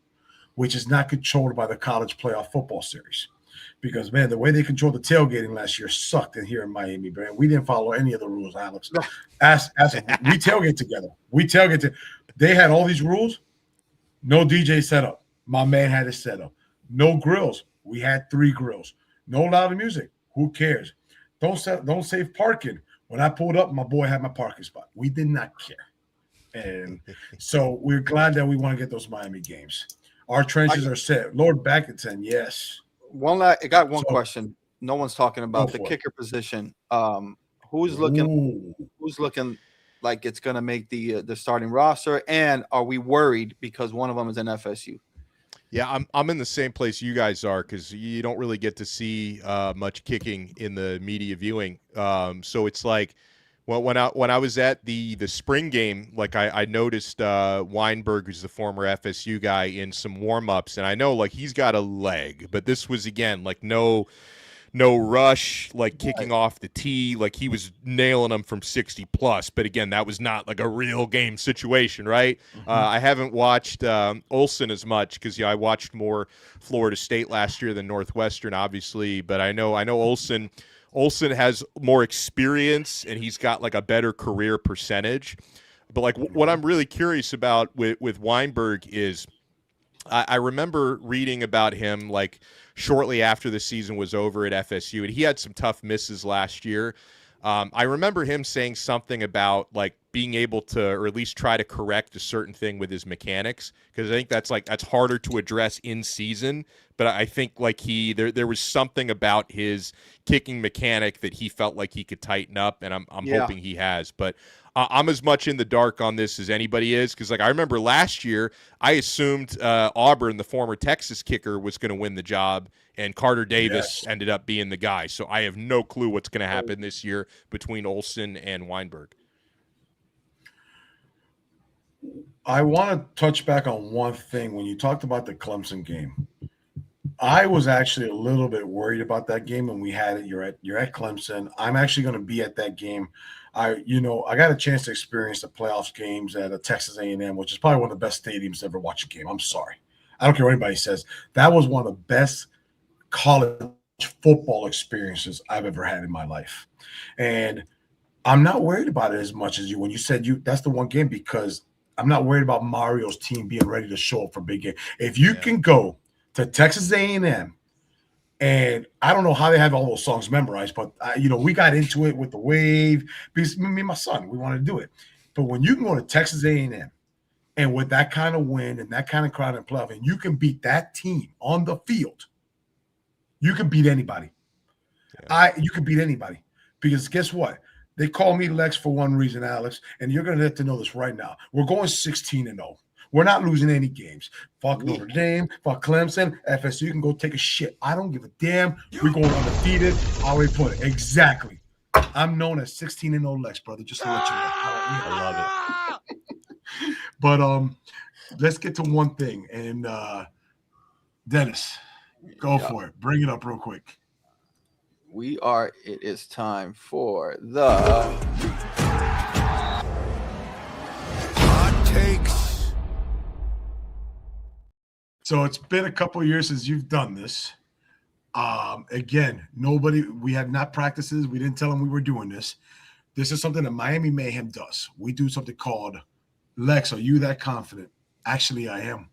which is not controlled by the college playoff football series. Because, man, the way they controlled the tailgating last year sucked in here in Miami, man. We didn't follow any of the rules, Alex. We tailgate together. They had all these rules. No DJ setup. My man had his setup. No grills. We had 3 grills. No loud music. Who cares? Don't save parking. When I pulled up, my boy had my parking spot. We did not care. And so we're glad that we want to get those Miami games. Our trenches are set. Lord Backerton, yes. I got one question. No one's talking about the kicker position. Who's looking like it's going to make the starting roster, and are we worried because one of them is an FSU? Yeah, I'm in the same place you guys are because you don't really get to see much kicking in the media viewing. So it's like when I was at the spring game, like I noticed Weinberg, who's the former FSU guy, in some warm-ups, and I know like he's got a leg, but this was again like no rush, like kicking off the tee, like he was nailing them from 60 plus. But again, that was not like a real game situation, right? I haven't watched Olsen as much because I watched more Florida State last year than Northwestern, obviously. But I know Olsen has more experience and he's got like a better career percentage. But like what I'm really curious about with Weinberg is I remember reading about him like shortly after the season was over at FSU, and he had some tough misses last year. I remember him saying something about like being able to, or at least try to correct a certain thing with his mechanics, because I think that's harder to address in season. But I think like there was something about his kicking mechanic that he felt like he could tighten up, and I'm hoping he has. But I'm as much in the dark on this as anybody is, because like I remember last year I assumed Auburn, the former Texas kicker, was going to win the job, and Carter Davis ended up being the guy. So I have no clue what's going to happen this year between Olsen and Weinberg. I want to touch back on one thing. When you talked about the Clemson game, I was actually a little bit worried about that game when we had it. You're at Clemson. I'm actually going to be at that game. I got a chance to experience the playoffs games at a Texas A&M, which is probably one of the best stadiums to ever watch a game. I'm sorry. I don't care what anybody says. That was one of the best college football experiences I've ever had in my life. And I'm not worried about it as much as you. When you said that's the one game, because I'm not worried about Mario's team being ready to show up for big game. If you can go to Texas A&M, and I don't know how they have all those songs memorized, but we got into it with the wave because me and my son, we want to do it. But when you can go to Texas A&M and with that kind of wind and that kind of crowd and playoff, and you can beat that team on the field, you can beat anybody. You can beat anybody, because guess what? They call me Lex for one reason, Alex, and you're going to have to know this right now. We're going 16-0. We're not losing any games. Fuck Notre Dame, fuck Clemson, FSU. You can go take a shit. I don't give a damn. We're going undefeated. How we put it. Exactly. I'm known as 16-0 Lex, brother, just to let you know. I love it. But let's get to one thing. And Dennis, go for it. Bring it up real quick. It is time for the Hot takes. So it's been a couple of years since you've done this. Again, we have not practiced this. We didn't tell them we were doing this. This is something that Miami Mayhem does. We do something called, Lex, are you that confident? Actually, I am.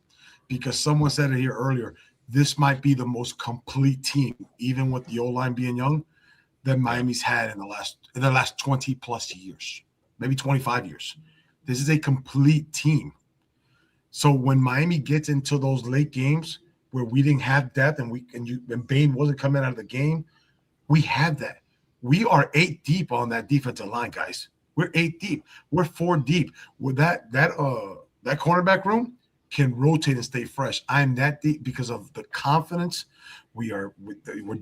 Because someone said it here earlier, this might be the most complete team, even with the O-line being young, that Miami's had in the last 20 plus years, maybe 25 years. This is a complete team. So when Miami gets into those late games where we didn't have depth and Bain wasn't coming out of the game, we have that. We are 8 deep on that defensive line, guys. We're 8 deep. We're 4 deep. With that cornerback room can rotate and stay fresh. I'm that deep because of the confidence. We're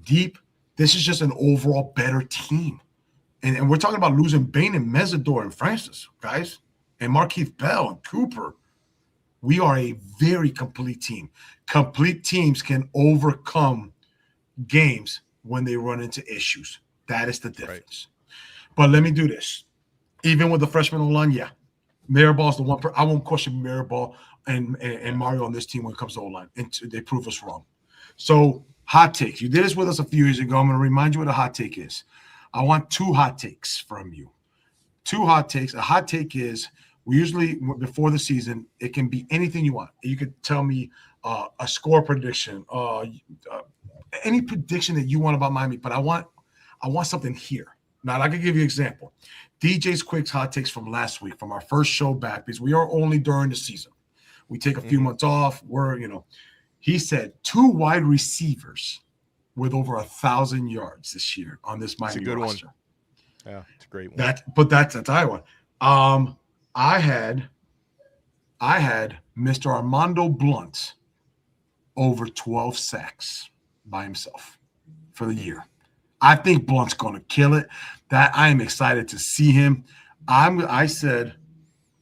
deep. This is just an overall better team. And we're talking about losing Bain and Mesidor and Francis, guys, and Markeith Bell and Cooper. We are a very complete team. Complete teams can overcome games when they run into issues. That is the difference. Right. But let me do this. Even with the freshman O-line, Miraball's the one. I won't question Miraball and Mario on this team when it comes to O-line. And they prove us wrong. So, hot takes. You did this with us a few years ago. I'm going to remind you what a hot take is. I want 2 hot takes from you. 2 hot takes. A hot take is, we usually, before the season, it can be anything you want. You could tell me a score prediction, any prediction that you want about Miami, but I want something here. Now, I can give you an example. DJ's quick hot takes from last week, from our first show back, because we are only during the season. We take a few months off. He said 2 wide receivers with over 1,000 yards this year on this Miami roster. Yeah, it's a great one. That's Iowa. I had Mr. Armando Blunt over 12 sacks by himself for the year. I think Blunt's going to kill it. That I am excited to see him. I said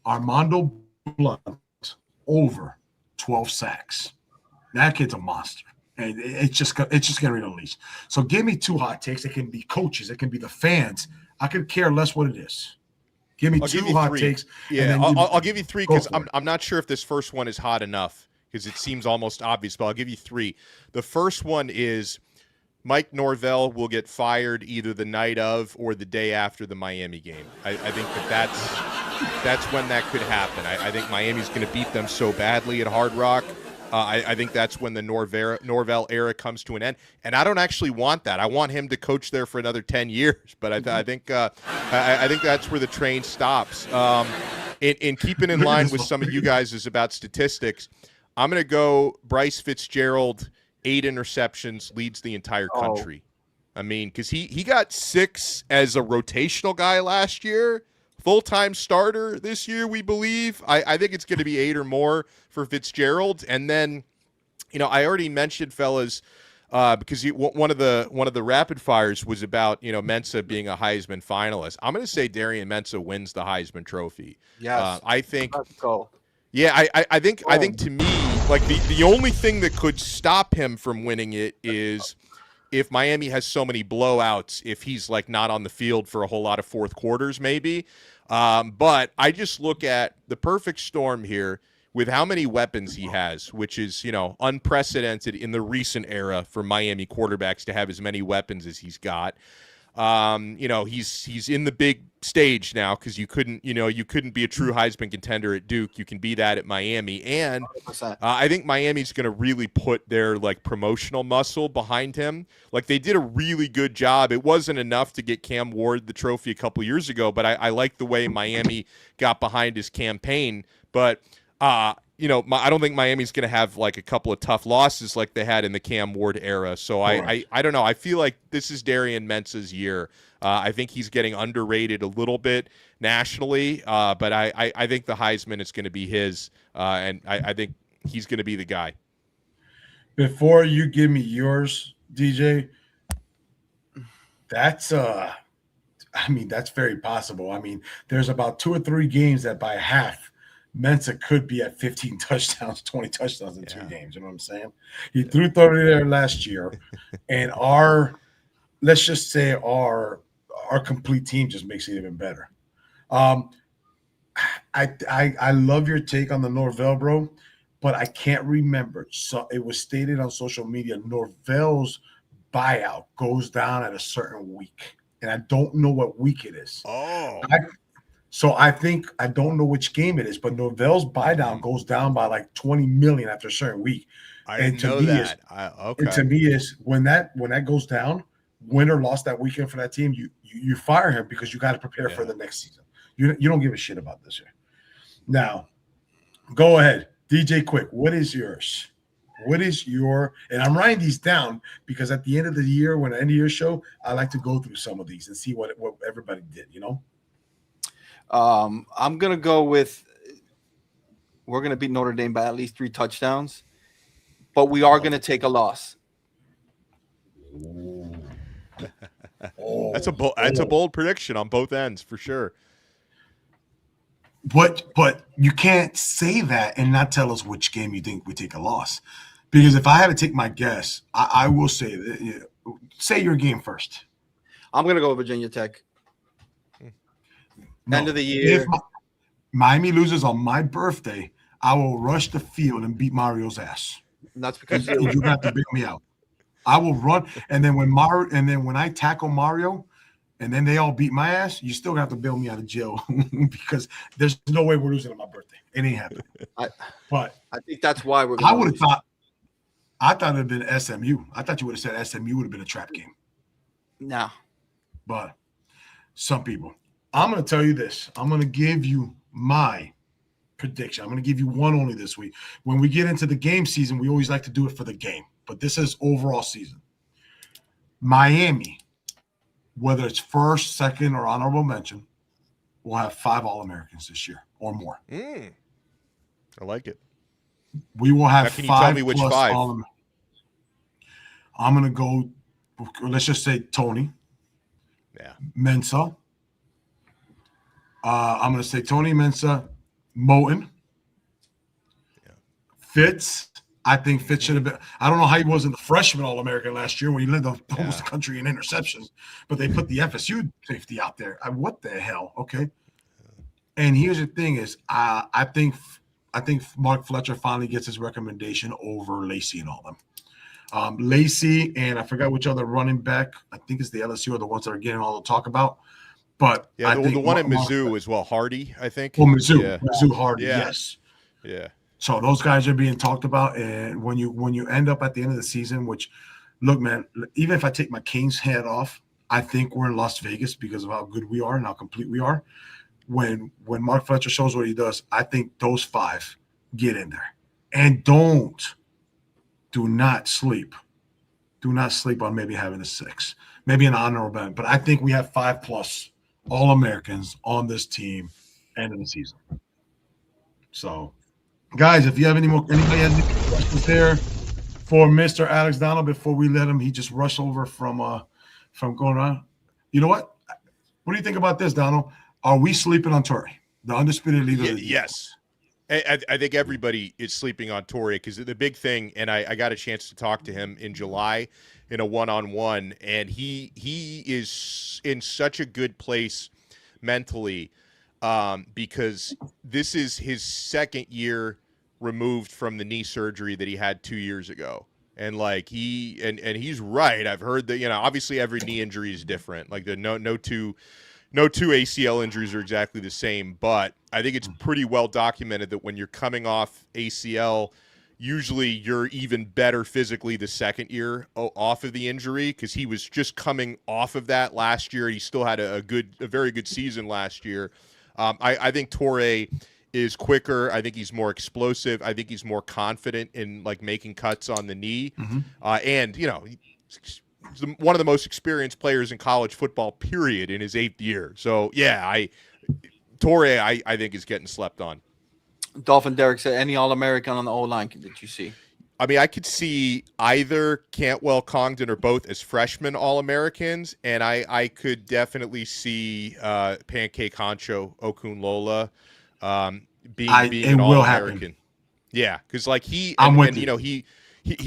Armando Blunt over 12 sacks. That kid's a monster. And it's just going to release. So give me 2 hot takes. It can be coaches. It can be the fans. I could care less what it is. Give me 2 hot takes. Yeah, I'll give you 3 because I'm not sure if this first one is hot enough because it seems almost obvious, but I'll give you 3. The first one is Mike Norvell will get fired either the night of or the day after the Miami game. I think that's when that could happen. I think Miami's going to beat them so badly at Hard Rock. I think that's when the Norvell era comes to an end, and I don't actually want that. I want him to coach there for another 10 years, but I think that's where the train stops. In keeping in line with some of you guys is about statistics, I'm going to go Bryce Fitzgerald, 8 interceptions, leads the entire country. I mean, because he got 6 as a rotational guy last year. Full-time starter this year, we believe. I think it's going to be 8 or more for Fitzgerald. And then, I already mentioned, fellas, because one of the rapid fires was about Mensah being a Heisman finalist. I'm going to say Darian Mensah wins the Heisman Trophy. Yes, I think. Let's go. Yeah, I think to me, like the only thing that could stop him from winning it is if Miami has so many blowouts. If he's like not on the field for a whole lot of fourth quarters, maybe. But I just look at the perfect storm here with how many weapons he has, which is, unprecedented in the recent era for Miami quarterbacks to have as many weapons as he's got. He's in the big stage now because you couldn't be a true Heisman contender at Duke. You can be that at Miami, and 100%. I think Miami's going to really put their like promotional muscle behind him. Like they did a really good job. It wasn't enough to get Cam Ward the trophy a couple years ago, but I like the way Miami got behind his campaign. But I don't think Miami's going to have like a couple of tough losses like they had in the Cam Ward era. So I don't know. I feel like this is Darian Mensah's year. I think he's getting underrated a little bit nationally, but I think the Heisman is going to be his, and I think he's going to be the guy. Before you give me yours, DJ, that's very possible. I mean, there's about 2 or 3 games that by half Mensah could be at 15 touchdowns, 20 touchdowns in 2 games. You know what I'm saying? He threw 30 there last year, and let's just say our complete team just makes it even better. I love your take on the Norvell, bro, but I can't remember. So it was stated on social media Norvell's buyout goes down at a certain week, and I don't know what week it is. So I think I don't know which game it is, but Norvell's buy down goes down by like 20 million after a certain week. I didn't know that. Okay. And to me is when that goes down, win or lost that weekend for that team, you fire him because you got to prepare for the next season. You don't give a shit about this year. Now, go ahead, DJ. Quick, what is yours? What is your? And I'm writing these down because at the end of the year, when I end of your show, I like to go through some of these and see what everybody did. You know. I'm gonna go with we're gonna beat Notre Dame by at least 3 touchdowns, but we are gonna take a loss. That's a bold prediction on both ends for sure. But you can't say that and not tell us which game you think we take a loss, because if I had to take my guess, I will say that, say your game first. I'm gonna go with Virginia Tech. No, end of the year. If Miami loses on my birthday, I will rush the field and beat Mario's ass. And that's because you have to bail me out. I will run, and then when I tackle Mario, and then they all beat my ass, you still have to bail me out of jail because there's no way we're losing on my birthday. It ain't happening. But I think that's why we're. I would have thought. I thought it'd been SMU. I thought you would have said SMU would have been a trap game. No, but some people. I'm going to tell you this. I'm going to give you my prediction. I'm going to give you one only this week. When we get into the game season, we always like to do it for the game. But this is overall season. Miami, whether it's first, second, or honorable mention, will have 5 All-Americans this year or more. I like it. We will have 5. Can you tell me which 5? I'm going to go, let's just say Tony. Yeah. Mensah. I'm going to say Tony, Mensah, Moten. Yeah. Fitz. I think Fitz should have been. I don't know how he wasn't the freshman All-American last year when he led almost the country in interceptions, but they put the FSU safety out there. What the hell? Okay. And here's the thing: is I think Mark Fletcher finally gets his recommendation over Lacey and all them. Lacey and I forgot which other running back. I think it's the LSU are the ones that are getting all the talk about. But yeah, the one at Mizzou as well, Hardy, I think. Oh, Mizzou, Hardy, yeah. Yes. Yeah. So those guys are being talked about, and when you end up at the end of the season, which, look, man, even if I take my Kings hat off, I think we're in Las Vegas because of how good we are and how complete we are. When Mark Fletcher shows what he does, I think those 5 get in there, and do not sleep. Do not sleep on maybe having a 6, maybe an honorable mention. But I think we have 5+ All-Americans on this team end of the season. So, guys, if you have anybody has any questions there for Mr. Alex Donno before we let him, he just rushed over from going on. You know what? What do you think about this, Donno? Are we sleeping on Torrey, the undisputed leader? Yes. I think everybody is sleeping on Torrey because the big thing, and I got a chance to talk to him in July in a one-on-one, and he is in such a good place mentally because this is his second year removed from the knee surgery that he had 2 years ago. And like he's right. I've heard that, obviously every knee injury is different. Like the no two ACL injuries are exactly the same, but I think it's pretty well documented that when you're coming off ACL, usually you're even better physically the second year off of the injury, because he was just coming off of that last year. He still had a very good season last year. I think Torre is quicker. I think he's more explosive. I think he's more confident in like making cuts on the knee. And he's one of the most experienced players in college football, period, in his 8th year. So yeah, Torre, I think is getting slept on. Dolphin Derek said, any All-American on the O-line that you see? I mean, I could see either Cantwell, Congdon, or both as freshman All-Americans, and I could definitely see Pancake Honcho Okunlola being an All-American. Happen. Yeah, because like he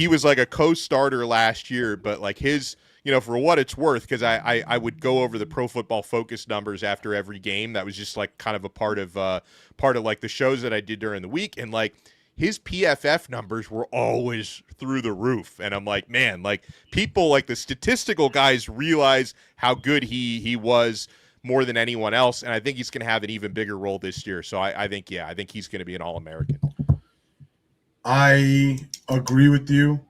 was like a co-starter last year, but like his, for what it's worth, because I would go over the Pro Football Focus numbers after every game. That was just like kind of a part of like the shows that I did during the week, and like his PFF numbers were always through the roof. And I'm like, man, like people like the statistical guys realize how good he was more than anyone else, and I think he's going to have an even bigger role this year. So I think he's going to be an All-American. I agree with you.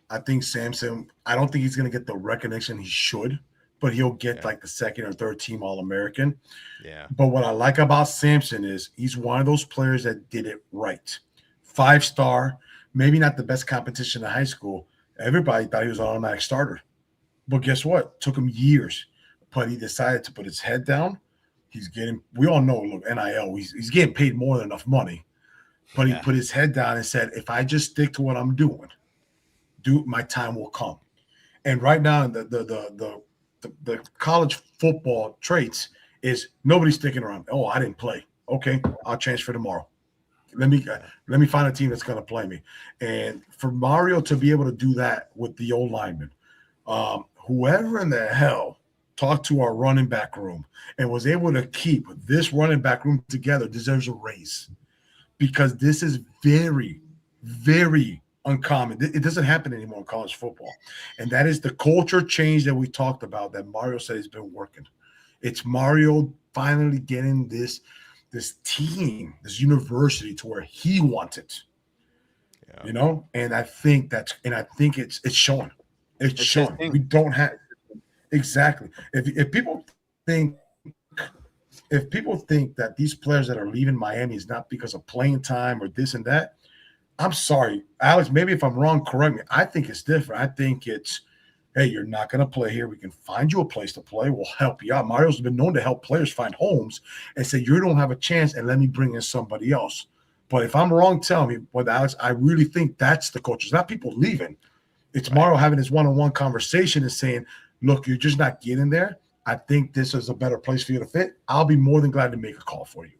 I think Samson, I don't think he's going to get the recognition he should, but he'll get like the second or third team All-American. Yeah. But what I like about Samson is he's one of those players that did it right. 5-star, maybe not the best competition in high school. Everybody thought he was an automatic starter. But guess what? It took him years. But he decided to put his head down. We all know, look, NIL, he's getting paid more than enough money. But he put his head down and said, if I just stick to what I'm doing, my time will come. And right now, the college football traits is nobody's sticking around. Oh, I didn't play. Okay, I'll transfer tomorrow. Let me find a team that's going to play me. And for Mario to be able to do that with the old lineman, whoever in the hell talked to our running back room and was able to keep this running back room together deserves a raise, because this is very, very uncommon. It doesn't happen anymore in college football. And that is the culture change that we talked about that Mario said has been working. It's Mario finally getting this team, this university to where he wants it. Yeah. And I think it's showing. It's showing. We don't have exactly. If people think that these players that are leaving Miami is not because of playing time or this and that, I'm sorry, Alex, maybe if I'm wrong, correct me. I think it's different. I think it's, hey, you're not going to play here. We can find you a place to play. We'll help you out. Mario's been known to help players find homes and say, you don't have a chance, and let me bring in somebody else. But if I'm wrong, tell me. But Alex, I really think that's the coach. It's not people leaving. It's Mario having his one-on-one conversation and saying, look, you're just not getting there. I think this is a better place for you to fit. I'll be more than glad to make a call for you.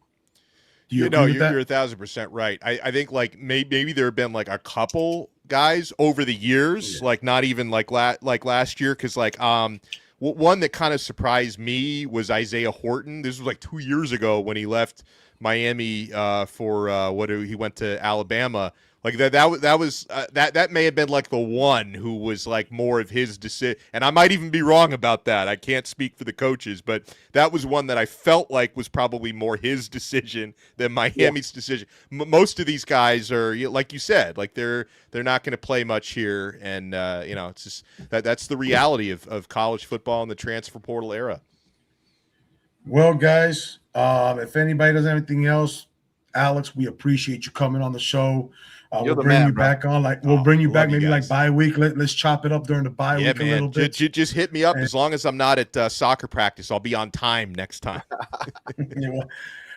You're 1,000% right. I think like maybe there have been like a couple guys over the years, like not even like last year, because like one that kind of surprised me was Isaiah Horton. This was like 2 years ago when he left Miami he went to Alabama. Like that may have been like the one who was like more of his decision, and I might even be wrong about that. I can't speak for the coaches, but that was one that I felt like was probably more his decision than Miami's decision. Most of these guys are, like you said, like they're not going to play much here, and it's just that's the reality of college football in the transfer portal era. Well, guys, if anybody does anything else, Alex, we appreciate you coming on the show. We'll bring you back on. We'll bring you back maybe like bye week. Let's chop it up during the bye week a little bit. Just hit me up as long as I'm not at soccer practice. I'll be on time next time.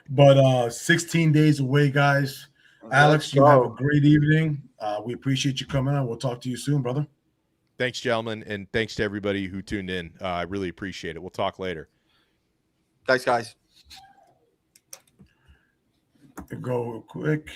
But 16 days away, guys. Alex, you have a great evening. We appreciate you coming on. We'll talk to you soon, brother. Thanks, gentlemen, and thanks to everybody who tuned in. I really appreciate it. We'll talk later. Thanks, guys. Go real quick.